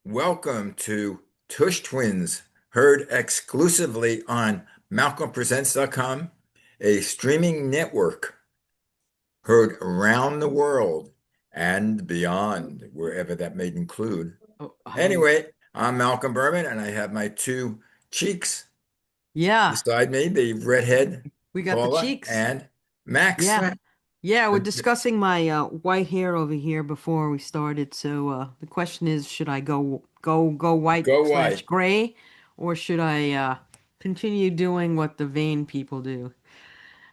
Welcome to Tush Twins, heard exclusively on MalcolmPresents.com, a streaming network heard around the world and beyond, wherever that may include. Oh, Anyway, I'm Malcolm Berman, and I have my two cheeks yeah, beside me, the redhead we got the Paula cheeks. and Max. Yeah. Right. Yeah, we're Uh, discussing my white hair over here before we started. So the question is, should I go white Go slash white. gray, or should I continue doing what the vain people do?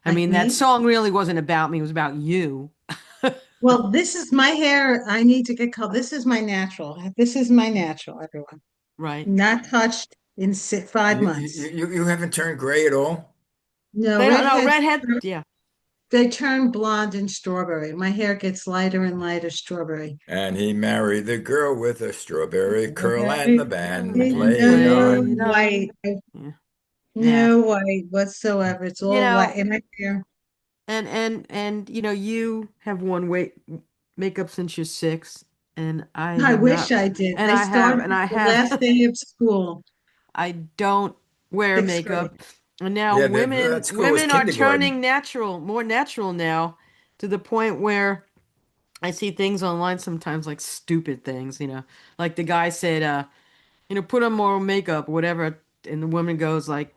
I Like mean, that me. song really wasn't about me, it was about you. Well, this is my hair. I need to get color. This is my natural. This is my natural, everyone. Right. Not touched in five You, you, months. you, you haven't turned gray at all? No, They don't know, redheads, redhead. Yeah. they turn blonde and strawberry. My hair gets lighter and lighter strawberry. And he married the girl with a strawberry curl, and the Right. band And played No on. played white, on. Yeah. Yeah. no white whatsoever. It's You all white know, in my hair. and you have worn weight makeup since you're 6, and I I have wish not, I did. and I I have, started and I the last have, day of school, I don't wear sixth grade. makeup. And now Yeah, women that school was women are kindergarten. turning natural, more natural now, to the point where I see things online sometimes, like stupid things, like the guy said, put on more makeup, whatever, and the woman goes like,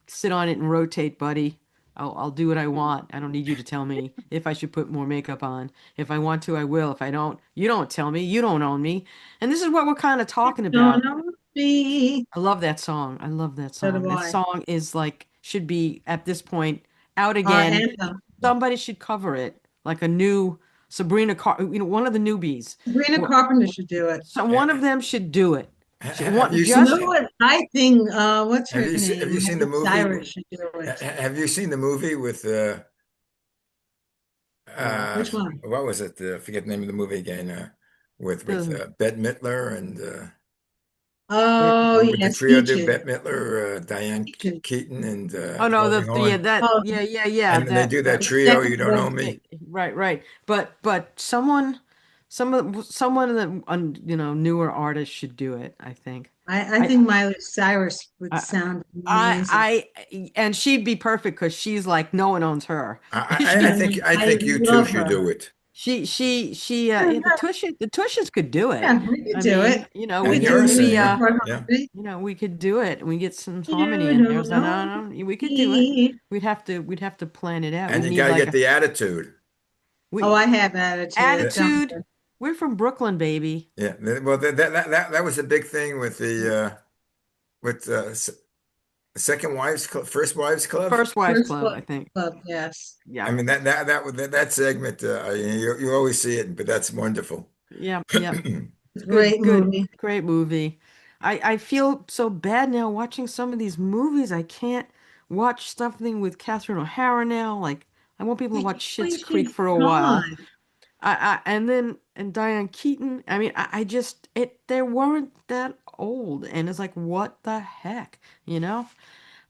sit on it and rotate, buddy. I'll do what I want. I don't need you to tell me if I should put more makeup on. If I want to, I will. If I don't, you don't tell me. You don't own me. And this is what we're kind of talking Don't about. know me. I love that song. I love that So song. do That I. song is like, should be at this point out Our again. anthem. Somebody should cover it, like a new one of the newbies. Sabrina Wh- Carpenter should do it. So Eh, one of them should do it. Have you You know Just what? I think what's have her you have name? you seen the Miley movie? Cyrus should do it. Have you seen the movie with no. Which one? what was it? Forget the name of the movie again. With The, Bette Midler and Oh with the yes, trio did Peaches. Bette Midler, Diane Peaches. Keaton, and Oh no, Goldie yeah, Hawn, Oh, yeah, and they do that the trio. You second don't know one. yeah, me. right. But someone of the newer artists should do it, I think. I I, think Miley Cyrus would I, sound amazing. and she'd be perfect because she's like no one owns her. I She, think I I think you two love should her. do it. yeah, the Tushes could do it. Yeah, we could I do mean, it. We we And could get you're do a it. maybe singer. Yeah. we could do it. We get some harmony You in there. don't So know no, no, we could do it. me. We'd have to plan it out. And We'd you need gotta like get a the attitude. Oh, we I have attitude. Uh, Don't attitude. I? We're from Brooklyn, baby. Yeah. Well, that was a big thing with the with Second Wives Club, First Wives Club. First Wives First Club, Club, I think. Club, yes. I Yeah, mean that segment. You always see it, but that's wonderful. yeah. Great movie. Great movie. I feel so bad now watching some of these movies. I can't watch something with Catherine O'Hara now. Like, I won't be able to I watch can't Schitt's believe Creek she's for a while. gone. And Diane Keaton. I mean, I just they weren't that old, and it's like, what the heck, you know?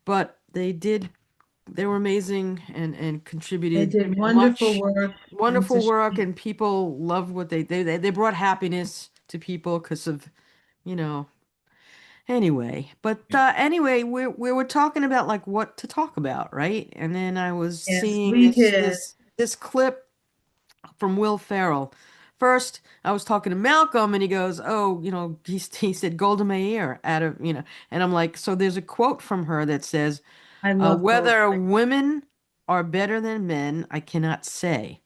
But they were amazing and They contributed did wonderful much work. And it's a wonderful work, shame. and people loved what they brought happiness to people because of, you know, anyway. But anyway, we were talking about like what to talk about, right? And then I was Yes, seeing we this did. this this clip from Will Ferrell. First, I was talking to Malcolm, and he goes, "Oh, he said Golda Meir out of, and I'm like, so there's a quote from her that says, I love Gold. whether women are better than men, I cannot say,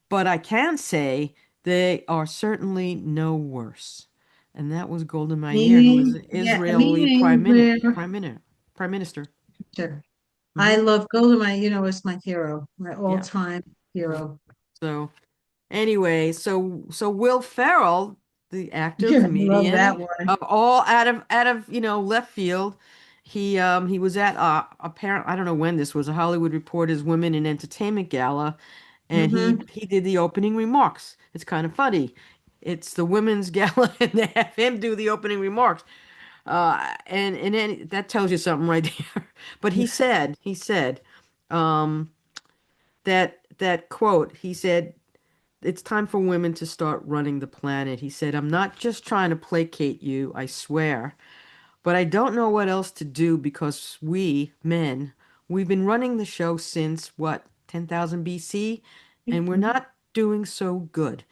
but I can say they are certainly no worse." And that was Golda Meir, who is Meaning, an yeah, Israeli meaning where Prime Minister. sure. I Hmm. love Golda Meir, is my hero, my Yeah. all-time Yeah. hero. So anyway, so Will Ferrell, the actor, Yeah, I love that comedian, one. of all out of left field, he was at apparent, I don't know when this was, a Hollywood Reporter's Women in Entertainment Gala, and he Hmm. he did the opening remarks. It's kind of funny. It's the women's gala, and they have him do the opening remarks. And then that tells you something right there. But he said, um, that quote. He said, it's time for women to start running the planet. He said, I'm not just trying to placate you, I swear, but I don't know what else to do because we, men, we've been running the show since what, 10,000 BC, and we're not doing so good.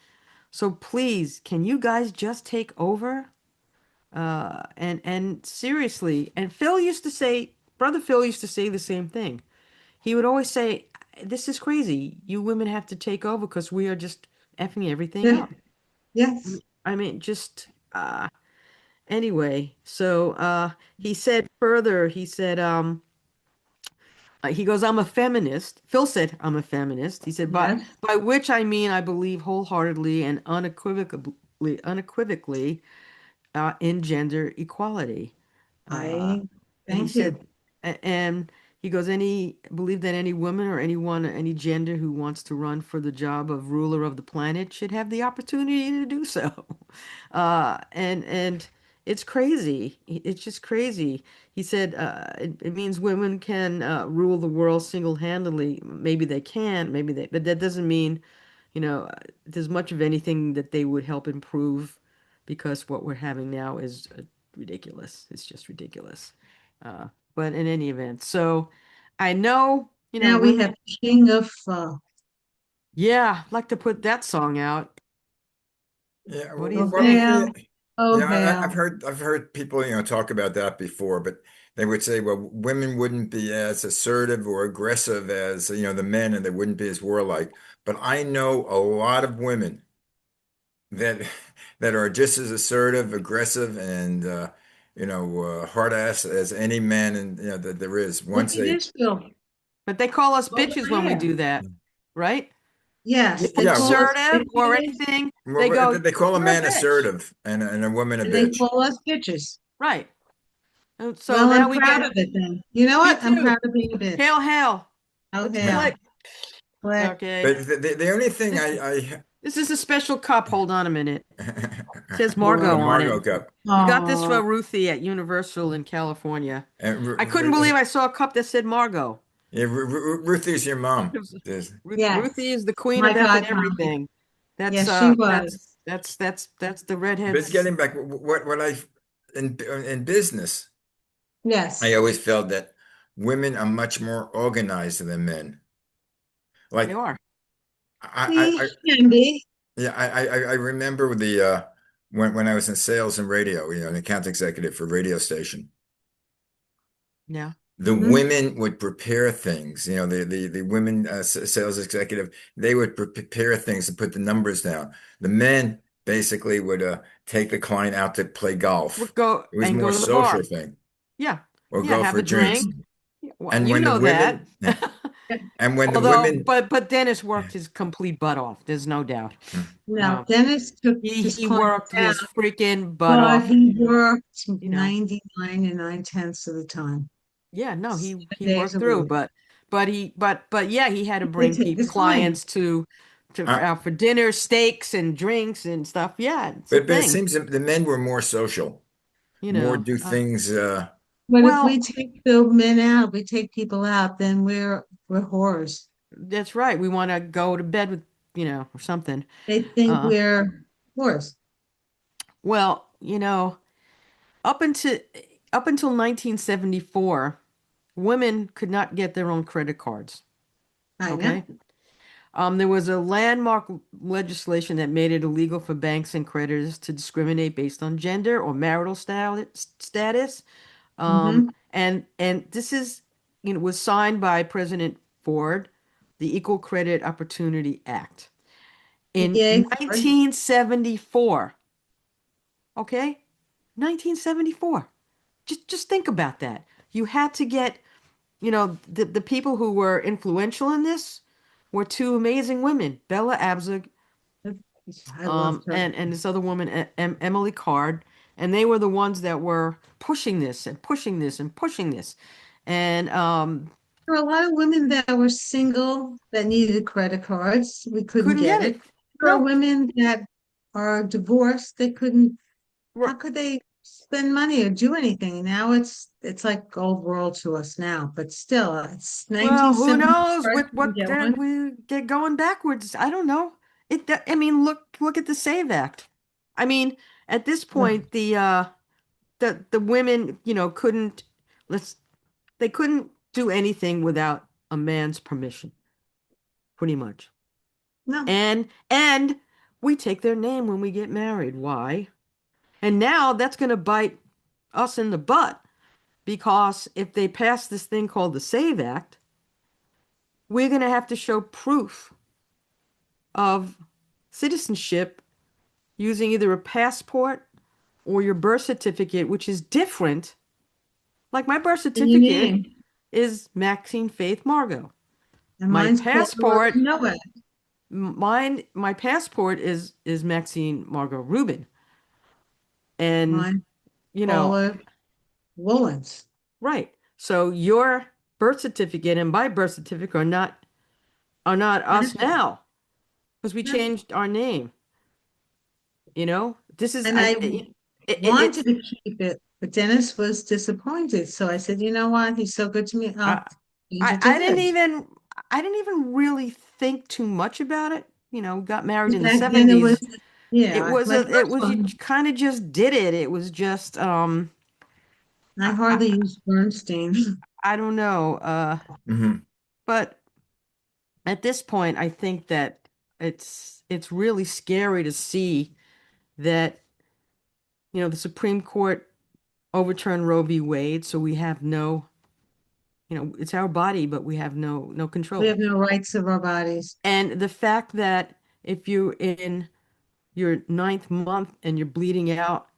So please, can you guys just take over? And seriously, and Phil used to say, Brother Phil used to say the same thing. He would always say, "This is crazy. You women have to take over because we are just effing everything Yeah. up." Yes. I mean, just anyway. So he said further. He said, he goes, "I'm a feminist." Phil said, "I'm a feminist." He said, "But Yes. by which I mean I believe wholeheartedly and unequivocally in gender equality." Uh, I he thank said, you. and he goes, any believe that any woman or anyone, any gender who wants to run for the job of ruler of the planet should have the opportunity to do so. And it's crazy. It's just crazy. He said, it means women can rule the world single-handedly. Maybe they can, maybe they, but that doesn't mean, there's much of anything that they would help improve because what we're having now is ridiculous. It's just ridiculous. Uh, but in any event, so I know, Now we women, have King of yeah, like to put that song out. Yeah, What do you Oh well, think? Hell, yeah, oh I've Hell. heard people, talk about that before, but they would say, well, women wouldn't be as assertive or aggressive as, the men, and they wouldn't be as warlike. But I know a lot of women that that are just as assertive, aggressive, and hard ass as any man, and that there is. Look Once at they, Israel. But they call us Over bitches when we there. do that, right? Yes, they yeah, call us Assertive or bitches, anything, they well, go, they call a "You're a man bitch," assertive and a woman a and they bitch. call us bitches. right? And so Well, now I'm we proud get, of it then. You know me what? I'm too. proud of being a bitch. Hail, hail. Oh Let's Yeah. click. Hell. Click. Okay. But the only thing This this is a special cup. Hold on a minute. It says the Margot What? on it. Margot Cup. We got this for Oh, Ruthie at Universal in California. And I couldn't believe I saw a cup that said Margot. yeah, Ruthie's your mom. It was- There's- yes. Ruthie is the queen My of effing godmommy. everything. That's Yes, she uh that's was. that's the But it's redheads. getting back. What I in business, I Yes. always felt that women are much more organized than men. They Like are. I We can be. yeah, I remember when I was in sales and radio, an account executive for a radio station. Yeah. The Hmm. women would prepare things, the women sales executive, they would prepare things and put the numbers down. The men basically would take the client out to play Would golf. go It was and more go to the social bar. thing, Yeah. or Yeah, go have for a drinks. drink. Yeah, well, And you when the know that. women, yeah, and when the Although, women, but Dennis worked his complete butt off. There's no doubt. No, Um, Dennis took his he client worked down, his freaking butt but off. he worked You know. 99 and 9/10 of the time, Yeah, no, he 7 days worked a through, week. but yeah, he had to They bring take people his client. clients to uh, out for dinner, steaks and drinks and stuff. Yeah, it's a but it thing. seems that the men were more social, You more know. do things. But if we Well, take the men out, we take people out, then we're whores. that's right. We want to go to bed with, or something. They think Uh, we're whores. well, up until up until 1974, women could not get their own credit cards. I know. Okay. There was a landmark legislation that made it illegal for banks and creditors to discriminate based on gender or marital status. Hmm. And this was signed by President Ford, the Equal Credit Opportunity Act in Yay, Ford. 1974. Okay? 1974. Just think about that. You had to get, the people who were influential in this were two amazing women, Bella Abzug, I loved her. and this other woman, Emily Card, and they were the ones that were pushing this and pushing this and pushing this, and There were a lot of women that were single that needed credit cards. We couldn't couldn't get get it. it. There are No, women that are divorced. They couldn't. How r- could they spend money or do anything? Now it's like old world to us now, but still, it's well, who knows 1974. with You what get one. we get going backwards. I don't know. I mean, look at the Save Act. I mean, at this Well, point, the women, couldn't let's they couldn't do anything without a man's permission, pretty much. no, And we take their name when we get married. Why? And now that's going to bite us in the butt because if they pass this thing called the Save Act, we're going to have to show proof of citizenship using either a passport or your birth certificate, which is different. Like my birth in your certificate name. is Maxine Faith Margot. And My mine's Paula passport, Noah. my passport is Maxine Margot Rubin. And Mine's you know, Paula Woolens. right. So your birth certificate and my birth certificate are not us Matching. now because we No. changed our name. This is And I wanted it's to keep it, but Dennis was disappointed. So I said, you know what? He's so good to me. I'll I, change I it to I didn't his. even I didn't even really think too much about it. Got married in the Back then it was, 70s. It yeah, was my it first was you one, kind of just did it. It was just I I, I hardly used Bernstein. I don't know. Hmm. But at this point I think that it's really scary to see that the Supreme Court overturned Roe v. Wade, so we have no, it's our body, but we have no We control. have no rights of our bodies. And the fact that if you're in your ninth month and you're bleeding out,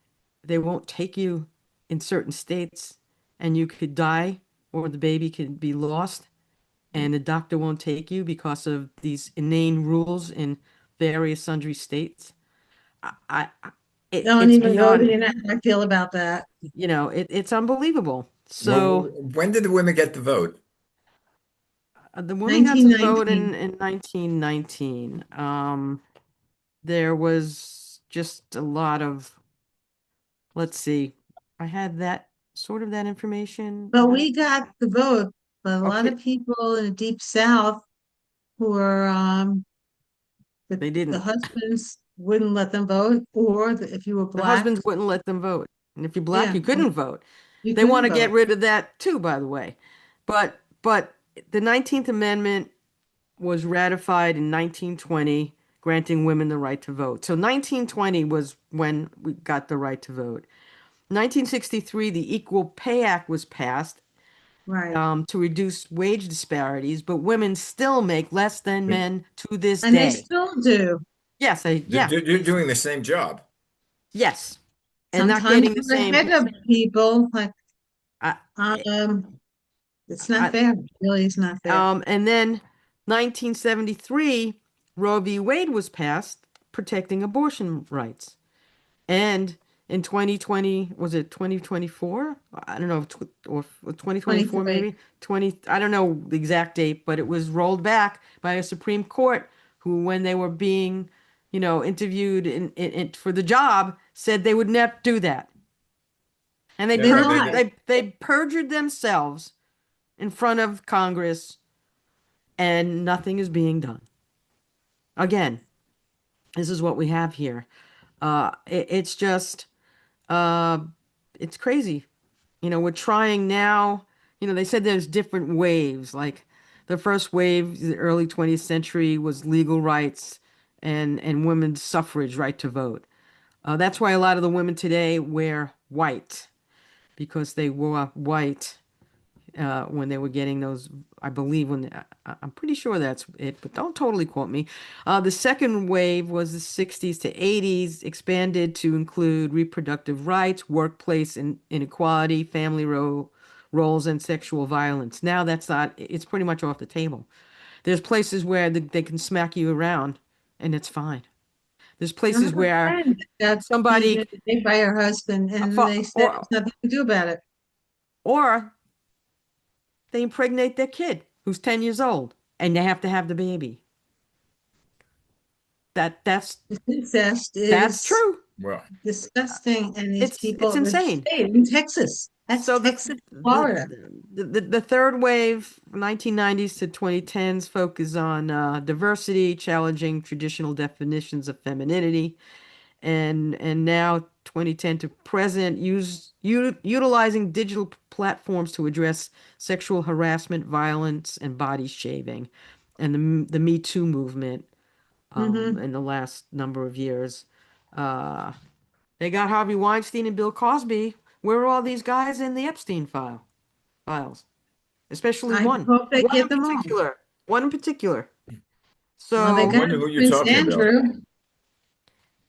they won't take you in certain states, and you could die, or the baby could be lost, and the doctor won't take you because of these inane rules in various sundry states. Don't It's even know, beyond, you know how I feel about that. it's unbelievable. Well, So when did the women get the vote? the women got to vote 1919. in 1919. There was just a lot of, let's see, I had that sort of that information. But we got the vote. But a lot Okay, of people in the deep south who are they the didn't. husbands wouldn't let them vote, or if you were The black, husbands wouldn't let them vote. And if you're black, yeah, you couldn't vote. you They want couldn't to get vote. rid of that too, by the way. But the 19th Amendment was ratified in 1920, granting women the right to vote. So 1920 was when we got the right to vote. 1963, the Equal Pay Act was passed Right. to reduce wage disparities, but women still make less than men to this And they day. still do. Yes, They're doing the same job. yes, and not Sometimes getting the we're same. ahead of people. Like, I, it's not I, fair. It really is not fair. and then 1973, Roe v. Wade was passed protecting abortion rights. And in 2020, was it 2024? I don't know, or 2024 23. maybe? 20, I don't know the exact date, but it was rolled back by a Supreme Court who, when they were being, interviewed for the job, said they would never do that. And they Yeah, They no, perjured lied. they perjured themselves in front of Congress, and nothing is being done. Again, this is what we have here. It's just uh, it's crazy. We're trying now. They said there's different waves. Like the first wave, the early 20th century, was legal rights and women's suffrage, right to vote. That's why a lot of the women today wear white because they wore white when they were getting those. I believe I'm pretty sure that's it, but don't totally quote me. The second wave was the 60s to 80s, expanded to include reproductive rights, workplace inequality, roles, and sexual violence. Now that's not. It's pretty much off the table. There's places where they can smack you around, and it's fine. There's I have places a where friend that got somebody, beaten by her husband, and they said or there's nothing to do about it. or they impregnate their kid who's 10 years old and they have to have the baby. That that's This incest that's is true. Well, Disgusting. And these It's people that insane. stayed in Texas. That's So Texas, Florida. the third wave, 1990s to 2010s, focus on diversity, challenging traditional definitions of femininity, and now 2010 to present, utilizing digital platforms to address sexual harassment, violence, and body shaming, and the Me Too movement Hmm. in the last number of years. Uh, they got Harvey Weinstein and Bill Cosby. Where are all these guys in the Epstein files? Especially I one. hope they One get in them all. particular. One in particular. Well, I they So, got wonder who you're Prince talking about. Andrew.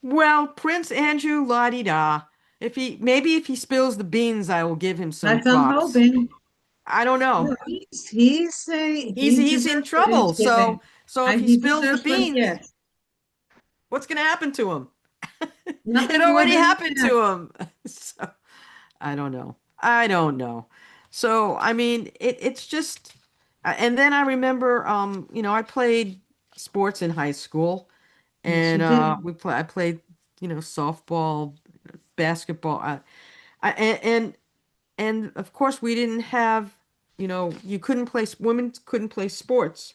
well, Prince Andrew, la di da. If he spills the beans, I will give him some That's I'm props. hoping. I don't No, know. he He's in deserves what he's trouble. So getting. so if he He spills the deserves what he beans, gets. what's gonna happen to him? It Nothing more already than happened that. to him. So I don't know. I don't know. So I mean, it's just, and then I remember, I played sports in high school, Yes, you and did. I played, softball, basketball. And of course we didn't have, you couldn't play, women couldn't play sports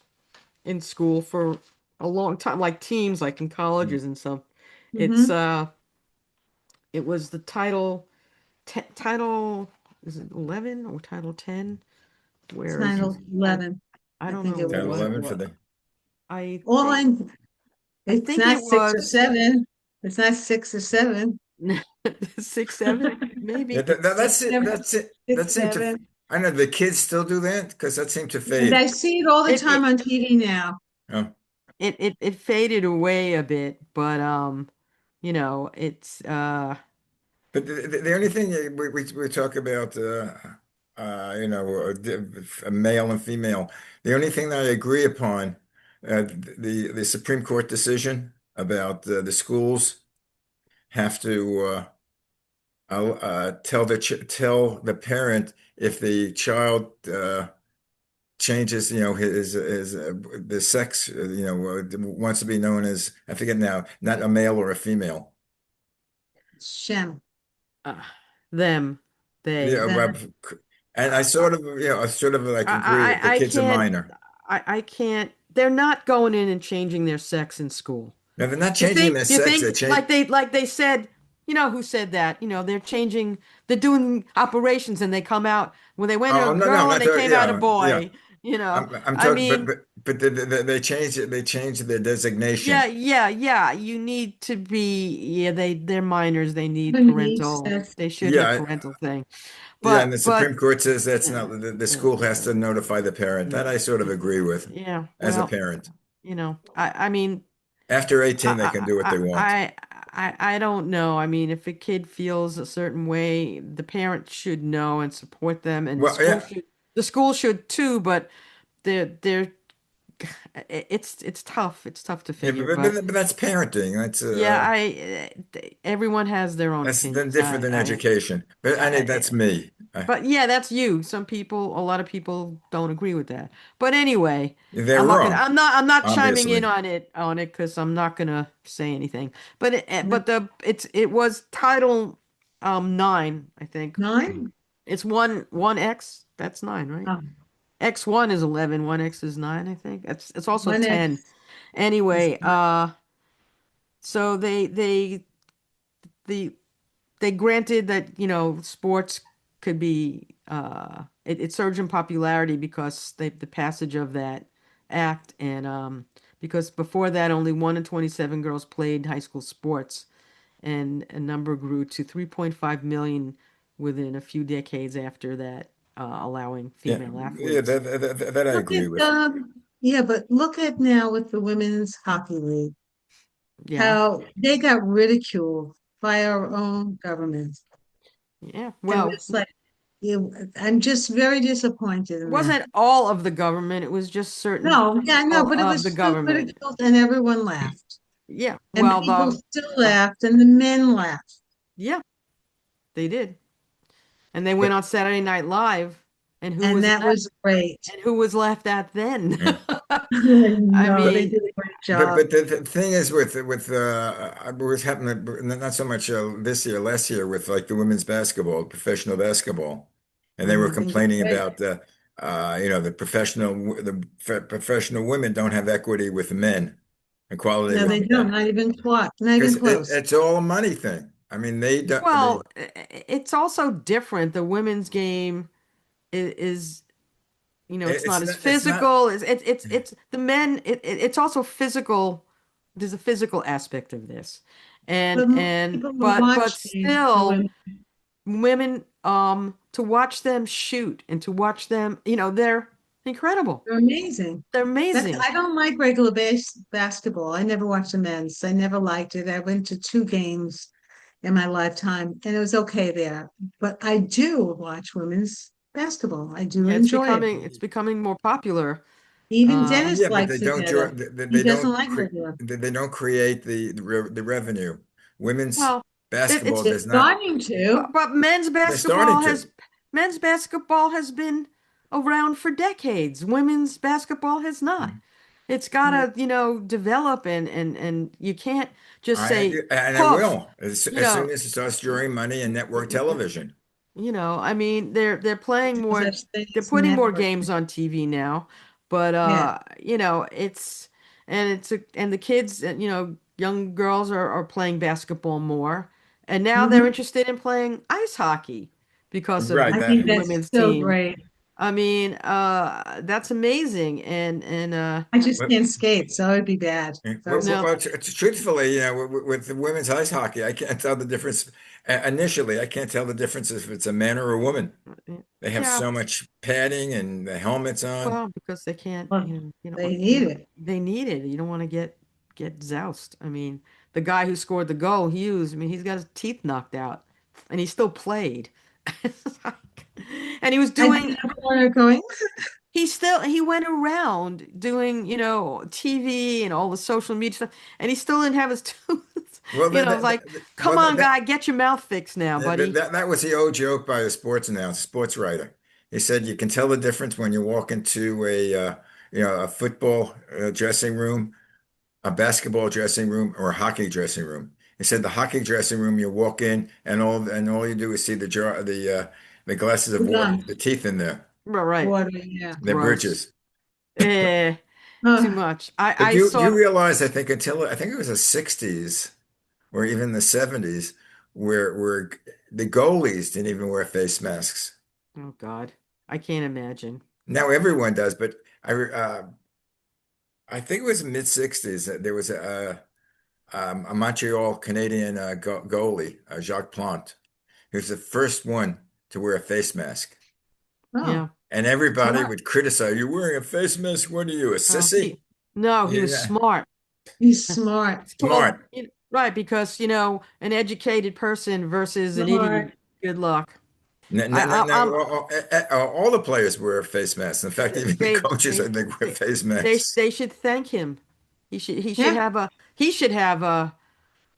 in school for a long time, like teams, like in colleges and stuff. It's Mm-hmm. it was the title, is it 11 or title 10? It's Where is it? Title I 11. I I don't think know it Title was. what 11 for what the. I All think I, I it's think not it six or was seven. It's not 6 or 7. 6, 7, Yeah, maybe. Six, that's it. seven, That's it. That six, seemed to. seven. I know the kids still do that because that seemed to And fade. I see it all the It time it on TV now. Oh. it faded away a bit, but it's But the only thing we talk about, a male and female. The only thing that I agree upon, the Supreme Court decision about the schools have to tell the parent if the child changes, his the sex, wants to be known as, I forget now, not a male or a female. Shem. uh, them, they. Yeah, That. well, and I sort of, I sort of like agree if the I kid's a can't, minor. I can't, they're not going in and changing their sex in school. Now they're not You changing think, their you sex; think they change. like they said, who said that? They're changing, they're doing operations and they come out, when they went a Oh no, no, I'm girl and not they talking. came out a Yeah, yeah. boy, I'm I talking, mean, but they change it. They change their yeah, designation. yeah, yeah. You need to be, yeah, they're minors. They need Denise, parental, that's they should have Yeah, parental thing. yeah. And But, the but, Supreme Court says that's uh, not the uh, school has to notify the parent. That I sort of agree with yeah, as a well, parent. I mean, After 18, they can do what they want. I don't know. I mean, if a kid feels a certain way, the parent should know and support them, and Well, yeah, the school should too, but they're it's tough. It's tough to yeah, figure, but but that's parenting. yeah, everyone has their own That's then opinions. different than education. But I think that's I me. but yeah, that's you. A lot of people don't agree with that. But anyway, They're wrong, I'm not chiming in obviously. on it because I'm not gonna say anything. But no, it was title 9, I think. 9. It's one X. That's 9, right? Oh, X1 is 11. One X is 9, I think. It's also one 10. X is Anyway, so the they granted that, sports could be, it surged in popularity because the passage of that act, and because before that only 1 in 27 girls played high school sports, and a number grew to 3.5 million within a few decades after that, allowing Yeah, female yeah, athletes. that I look agree at with. yeah, but look at now with the women's hockey league, Yeah. how they got ridiculed by our own government. Yeah. And Well, it's like, I'm just very disappointed it in that. wasn't all of the government, it was just certain No, yeah, I know, people but it of the was still government. ridiculed and everyone laughed. Yeah. And the Well, people still laughed and the men laughed. yeah, they did. And they went But on Saturday Night Live. and who And was that left was great. and who was left at then. Yeah. I No, they mean, did a great But job. the thing is with what's happening not so much this year, last year with like the women's basketball, professional basketball, and they were I think it's complaining great. about the professional women don't have equity with men, equality No, with they don't. men, Not even close. Not even because close. it's all a money thing. I mean, they don't well, it's also different. The women's game is it's not as it's not physical. It's the men. It's also physical. There's a physical aspect of this, But more and people will but watch the still, women. women to watch them shoot and to watch them, they're incredible. They're amazing. They're That's amazing. I don't like regular basketball. I never watched the men's. I never liked it. I went to two games in my lifetime, and it was okay there. But I do watch women's basketball. I do Yeah, enjoy it. it's becoming more popular. Even Um, Dennis yeah, but they likes it don't better. He they doesn't don't like regular. they don't create the revenue. Women's well, basketball it's They're does not. starting to. but They're starting men's basketball has been around for decades. Women's basketball has not. to. It's Yeah. gotta, develop and you can't just I say, and I poof, will you as soon know, as it starts drawing money in network television. I mean, they're playing No more, such thing they're as putting more network. games on TV now, but Yeah. and the kids, young girls are playing basketball more, and now they're Hmm. interested in playing ice hockey because of Right, the I think that that's women's so team. great. I mean, that's amazing, and I just but can't skate, so it'd be bad. Sorry. no, truthfully, with the women's ice hockey, I can't tell the difference. Initially, I can't tell the difference if it's a man or a woman. They have yeah, so much padding and the helmets on. well, because they can't, Well, they need it. they need it. You don't want to get zousted. I mean, the guy who scored the goal, Hughes, I mean, he's got his teeth knocked out, and he still played. It's like- And he was I doing, think the corner going. he went around doing, TV and all the social media stuff, and he still didn't have his tooth. Well, It's like, come well, on, guy, get your mouth fixed now, buddy. that was the old joke by a sports announcer, sports writer. He said you can tell the difference when you walk into a football dressing room, a basketball dressing room, or a hockey dressing room. He said the hockey dressing room, you walk in and all you do is see the glasses of We're water, done. with the teeth in there, Right, right. Water, yeah. the Gross. bridges. Eh, too Oh, much. But I you saw. realize, I think it was the 60s or even the 70s where the goalies didn't even wear face masks. Oh God, I can't imagine. Now everyone does, but I think it was mid 60s that there was a Montreal Canadian goalie, Jacques Plante. He was the first one to wear a face mask. oh, Yeah. And everybody smart. would criticize, you're wearing a face mask? What are you, a Oh, sissy? no, he was Yeah, smart. He's smart. Well, smart. right, because an educated person versus an idiot. Smart. Good luck. No, no, no, I, I, no. I'm. All the players wear face masks. In fact, even the They, coaches, they, I think, wear they, face masks. they should thank him. He should Yeah, have a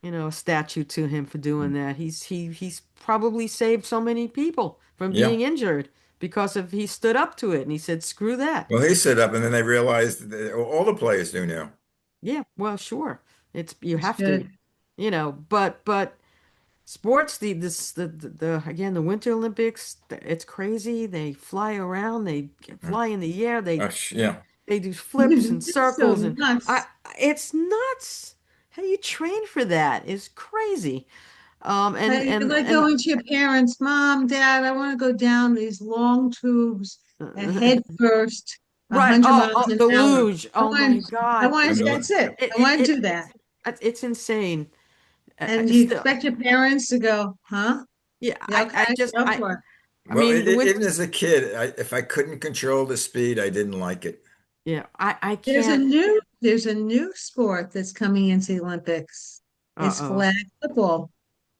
a statue to him for doing that. He's probably saved so many people from Yeah. being injured because of he stood up to it and he said, "Screw that." Well, he stood up, and then they realized that all the players do now. Yeah, well, sure. It's you he have to, should. but sports the again the Winter Olympics, it's crazy. They fly around, they fly in the air, Yeah. they do flips and It's so circles and I nuts. it's nuts. How you train for that is crazy. You're like going to your parents, Mom, Dad, I want to go down these long tubes at head first, a right. hundred Oh, miles an the hour. luge. Oh my I God. want, And that's it. It, I it, want to it do that. it's insane. And you Still, expect your parents to go, huh? yeah, Yeah, okay, go for it. I well, mean, the winter. even as a kid, if I couldn't control the speed, I didn't like it. Yeah, I There's a can't. new there's a new sport that's coming into the Olympics. It's Uh-oh. flag football.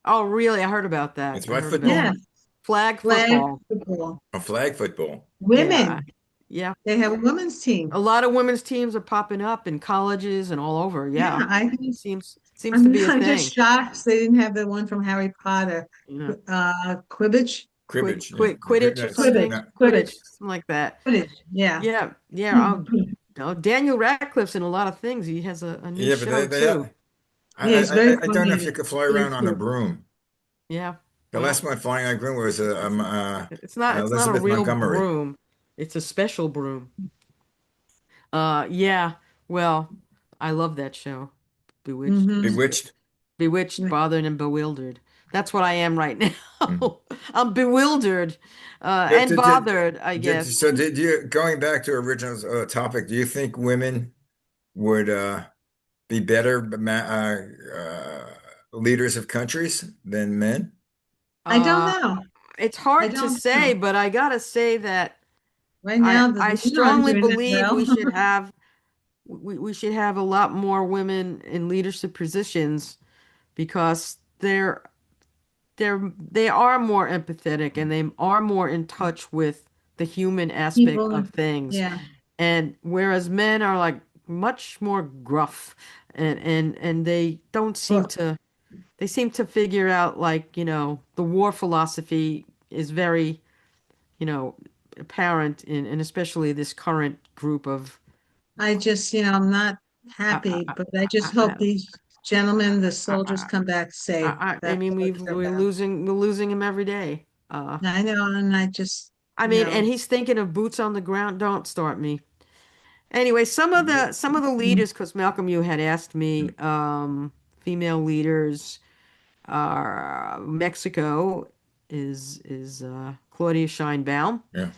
Oh, really? I heard about that. It's I what heard about Yeah, football? that. Flag flag football. football. A flag football. Yeah, Women, yeah. they have a women's team. A lot of women's teams are popping up in colleges and all over. Yeah, Yeah, I think seems to be a I'm just thing. shocked they didn't have the one from Harry Potter, Yeah. Quidditch. Cribbage, yeah. Quidditch or That's, Quidditch, something. no. Quidditch, Quidditch, something like that. Quidditch. Yeah. Yeah, yeah. Mhm. Oh, Daniel Radcliffe's in a lot of things. He has a new Yeah, but show too. Yeah, he's very I don't funny know in if you it. could fly He around is on a good. broom. Yeah. The last Well, one flying on a broom was it's not a Elizabeth real Montgomery. broom. It's a special broom. Yeah. Well, I love that show. Bewitched. Hmm. Bewitched. Bewitched, bothered, and bewildered. That's what I am right Mm. now. I'm bewildered, Did, and did, did, bothered, I guess. so did you, going back to original topic, do you think women would be better leaders of countries than men? I don't Uh, know. it's I hard to don't say, know. but I gotta say that Right now, the I men aren't strongly doing that believe well. we should have a lot more women in leadership positions because they are more empathetic and they are more in touch with the human aspect People, of things. yeah. And whereas men are like much more gruff and they don't seem Well, to they seem to figure out like, the war philosophy is very, you know, apparent in especially this current group of I'm not I, happy, I, but I just hope I, these gentlemen, the soldiers, I, come back safe. I That's mean, all I care about. we're losing him every day. I know, and I just, I you mean, know, and he's thinking of boots on the ground. Don't start me. Anyway, some of the mhm. leaders, because Malcolm, you had asked me, female leaders are Mexico is Claudia Scheinbaum. Yeah.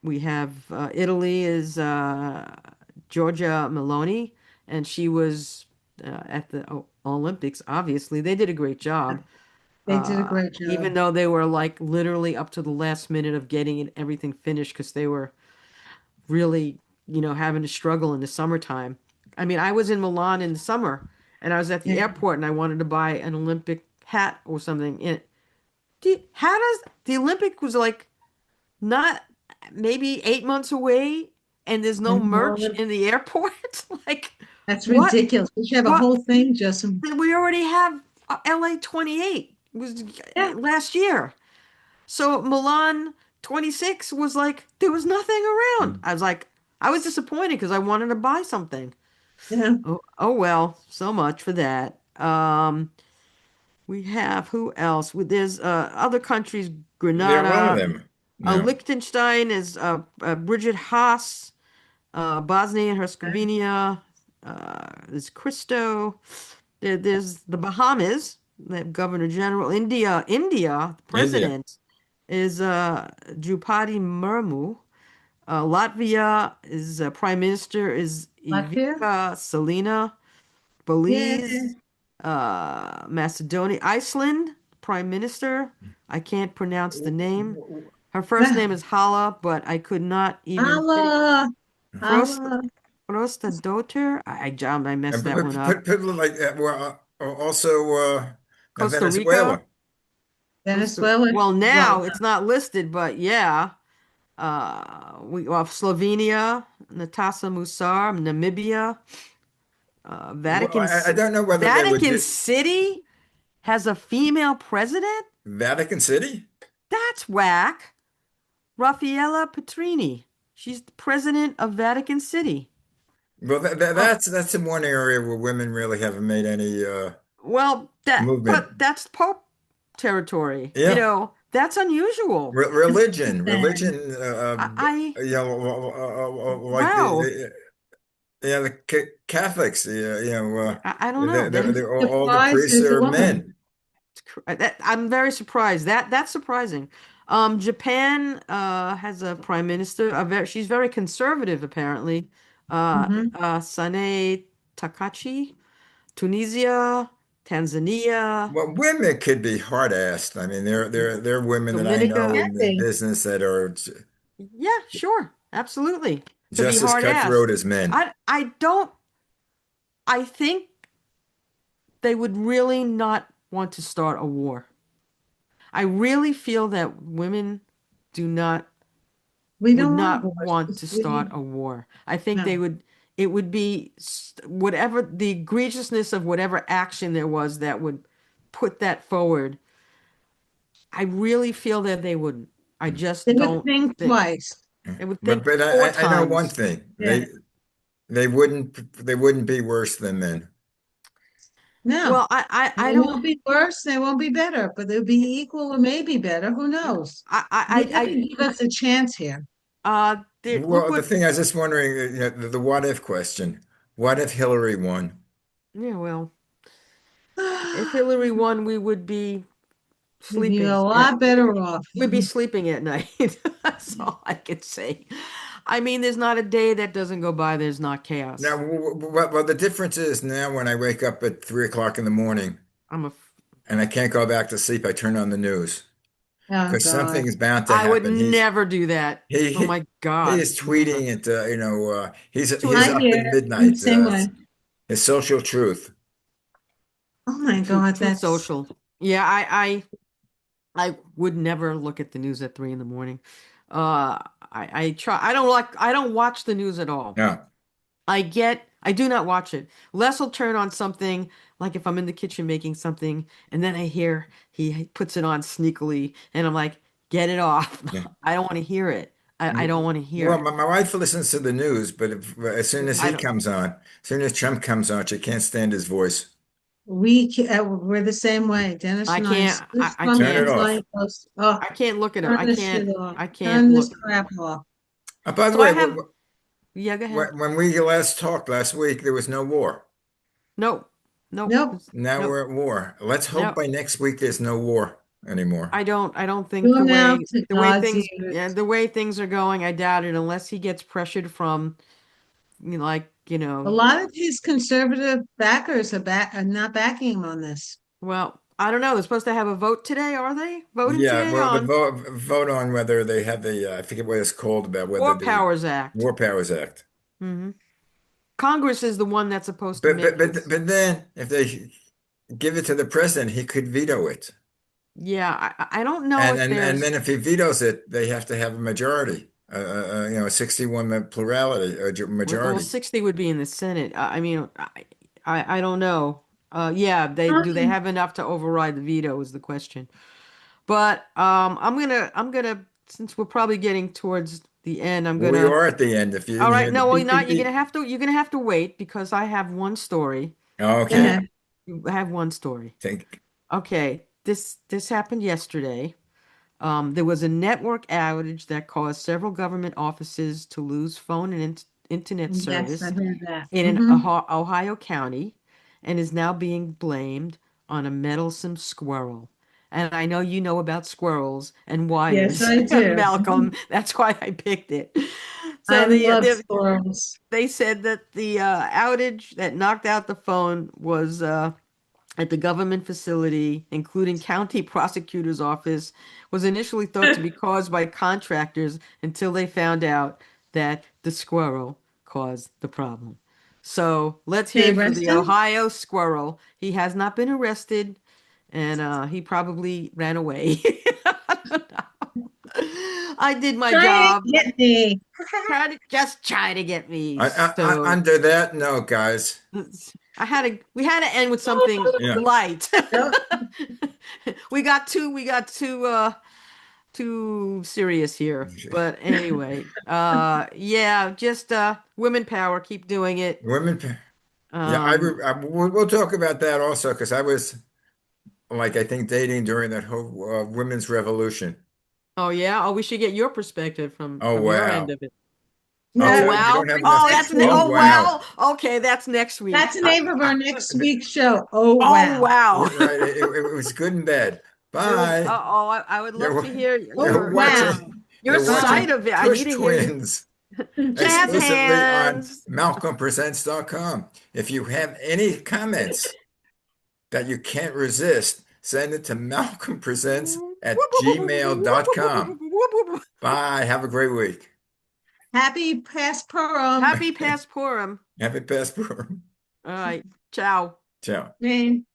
We have Italy is Giorgia Meloni, and she was at the Olympics. Obviously, they did a great job. They did a great Even job. though they were like literally up to the last minute of getting everything finished because they were really, having to struggle in the summertime. I mean, I was in Milan in the summer and I was at the Yeah, airport and I wanted to buy an Olympic hat or something. And how does the Olympic was like not maybe 8 months away and there's no and merch in the airport? Like, that's what? ridiculous. We should have a What? whole thing just, We already have LA 28 was yeah, last year. So Milan 26 was like, there was nothing around. Mm. I was disappointed because I wanted to buy something. yeah. Oh well, so much for that. We have who else? There's other countries, There are a lot of Grenada, them now. Liechtenstein is Bridget Haas, Bosnia and Herzegovina, there's Christo. There's the Bahamas, they have Governor General. India, the India. president is Drupadi Murmu. Latvia is Prime Minister is Latvia? Ivica Salina. Yeah. Belize, Macedonia, Iceland, Prime Minister. I can't pronounce the name. Her first name is Hala, but I could not even think. Allah, Frost Allah. Frostadotir. I messed And that one up. put like that. Well, also Costa Rica. Venezuela. Venezuela. Well, Well, now it's not listed, but yeah. We have Slovenia, Natasa Musar, Namibia, Well, I don't know whether they would Vatican do City has a female president? Vatican City. That's whack. Raffaella Petrini. She's the president of Vatican City. Well, Oh, that's in one area where women really haven't made any well, movement. but that's Pope territory. Yeah, That's unusual. religion. Like Wow. the Catholics. I don't know. That is, they're all the surprised priests there's a are woman. men. I'm very surprised. That's surprising. Japan has a prime minister. She's very conservative, apparently. Hmm. Sane Takachi. Tunisia, Tanzania, Well, women could be hard-assed. I mean, there are women that I know Dominica. in the business that are Yeah, sure. Absolutely. Could be just as hard ass. cutthroat as men. I don't I think they would really not want to start a war. I really feel that women do not We would don't want not wars. want to start a war. I think No. it would be whatever the egregiousness of whatever action there was that would put that forward. I really feel that they wouldn't. I just They would don't think think twice. they would But think four I know one times. thing. Yeah. They wouldn't be worse than men. No, Well, I they don't won't be worse. They won't be better, but they'll be equal or maybe better. Who knows? They have to give us a chance here. look Well, the what thing I was just wondering, the what if question. What if Hillary won? yeah, well, if Hillary won, we would be We'd be sleeping. a Yeah, lot better off. we'd be sleeping at night. That's all I can say. I mean, there's not a day that doesn't go by there's not Now, chaos. well, the difference is now when I wake up at 3 o'clock in the morning I'm a and I can't go back to sleep, I turn on the news Oh because God. something is bound to I would happen. never do that. He Oh he, my he God, is never. tweeting it. He's Tweet I up hear at I'm the midnight. same way. His social truth. Oh my God, Truth that's Social. Yeah, I would never look at the news at 3 in the morning. I try. I don't watch the news at all. No, I do not watch it. Les will turn on something, like if I'm in the kitchen making something, and then I hear he puts it on sneakily, and I'm like, get it off. yeah. I don't want to hear it. I don't want to hear Well, it. my wife listens to the news, but as soon as I he don't. comes on, as soon as Trump comes on, she can't stand his voice. we're the same way. Dennis I and I, as can't. soon as I Trump Turn it can't. comes on, off. he goes, oh, I can't look at him. turn this shit off. I can't Turn this look. crap off. By the So I way, have. Yeah, go ahead. when we last talked last week, there was no war. Nope. Nope. Nope. Now Nope. we're at war. Let's hope Nope. by next week there's no war anymore. I don't think Go now to the way God's things yeah, ears. the way things are going, I doubt it unless he gets pressured from A lot of his conservative backers are not backing him on this. well, I don't know. They're supposed to have a vote today, are they? Voting Yeah, today well, the on vote on whether they have the I forget what it's called about whether War the Powers Act. War Powers Act. hmm Congress is the one that's supposed to make this. But then if they give it to the president, he could veto it. Yeah, I don't know if And there's then if he vetoes it, they have to have a majority, a 61 plurality or well, majority. 60 would be in the Senate. I mean, I don't know. Yeah, they Um, have enough to override the veto is the question. But I'm gonna since we're probably getting towards the end, I'm We gonna are at the end. If you all didn't right, hear the no, well, you're beep not. beep beep. You're gonna have to wait because I have one story. Go Okay, And ahead. I have one story. take Okay, this happened yesterday. There was a network outage that caused several government offices to lose phone and internet Yes, I service heard that. in an Hmm. Ohio county and is now being blamed on a meddlesome squirrel. And I know you know about squirrels and Yes, wires, I do. Malcolm. That's why I picked it. I So love squirrels. they said that the outage that knocked out the phone was at the government facility, including county prosecutor's office, was initially thought to be caused by contractors until they found out that the squirrel caused the problem. So let's hear They it for the arrested him? Ohio squirrel. He has not been arrested, and he probably ran away. I did my Trying job. to get me. Try to get me. I So under that note, guys. we had to end with something Yeah, light. Yep. We got too serious here. But anyway, yeah, just women power, keep doing it. women. Yeah, Um, we'll talk about that also because I was like I think dating during that whole women's revolution. oh yeah, oh we should get your perspective Oh from your end wow. of it. Oh Okay, Yeah, we wow. don't have enough. Oh, next Oh week. oh wow. wow. Okay, that's next week. That's the name of our next week's show. Oh, Oh wow. wow. Right, it was good and bad. It was Bye. I would love You're to hear Oh, wow. your you're side watching of it. I need Tush to hear you. Twins Jazz exclusively on hands. MalcolmPresents.com. If you have any comments that you can't resist, send it to malcolmpresents@gmail.com. Bye. Have a great week. Happy past Purim. Happy Passporum. Happy passport. All right. Ciao. Ciao. Jane.